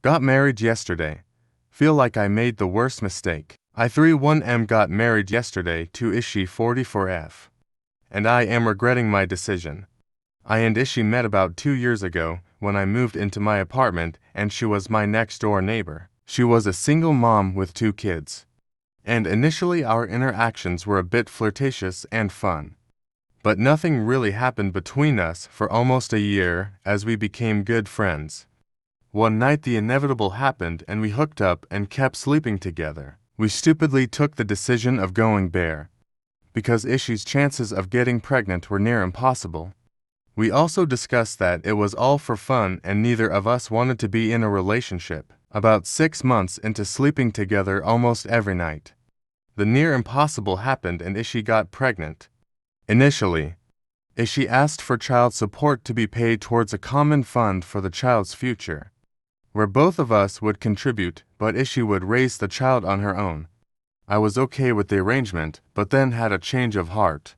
Got married yesterday. Feel like I made the worst mistake. I31M got married yesterday to Ishi44F. And I am regretting my decision. I and Ishi met about 2 years ago when I moved into my apartment and she was my next door neighbor. She was a single mom with 2 kids. And initially our interactions were a bit flirtatious and fun. But nothing really happened between us for almost a year as we became good friends. One night the inevitable happened and we hooked up and kept sleeping together. We stupidly took the decision of going bare, because Ishi's chances of getting pregnant were near impossible. We also discussed that it was all for fun and neither of us wanted to be in a relationship. About 6 months into sleeping together almost every night, the near impossible happened and Ishi got pregnant. Initially, Ishi asked for child support to be paid towards a common fund for the child's future, where both of us would contribute, but Ishi would raise the child on her own. I was okay with the arrangement, but then had a change of heart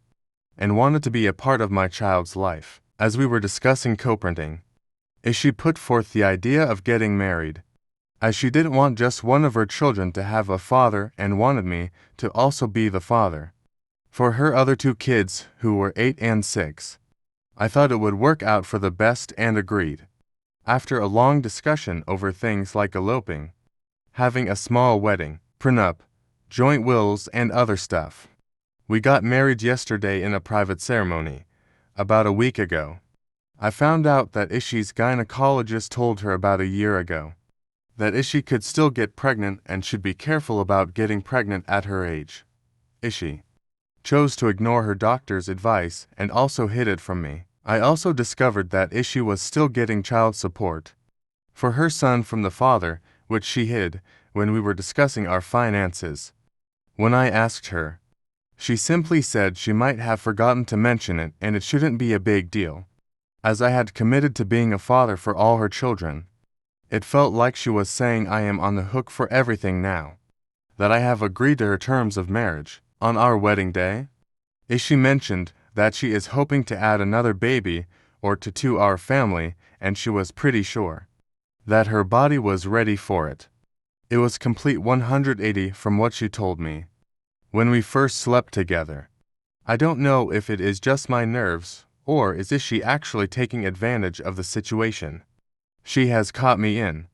and wanted to be a part of my child's life. As we were discussing co-parenting, Ishi put forth the idea of getting married, as she didn't want just one of her children to have a father and wanted me to also be the father for her other 2 kids who were 8 and 6. I thought it would work out for the best and agreed. After a long discussion over things like eloping, having a small wedding, prenup, joint wills, and other stuff, we got married yesterday in a private ceremony, about a week ago. I found out that Ishi's gynecologist told her about a year ago that Ishi could still get pregnant and should be careful about getting pregnant at her age. Ishi chose to ignore her doctor's advice and also hid it from me. I also discovered that Ishi was still getting child support for her son from the father, which she hid when we were discussing our finances. When I asked her, she simply said she might have forgotten to mention it and it shouldn't be a big deal, as I had committed to being a father for all her children. It felt like she was saying I am on the hook for everything now that I have agreed to her terms of marriage. On our wedding day, Ishi mentioned that she is hoping to add another baby or 2 to our family, and she was pretty sure that her body was ready for it. It was complete 180 from what she told me when we first slept together. I don't know if it is just my nerves or is Ishi actually taking advantage of the situation she has caught me in.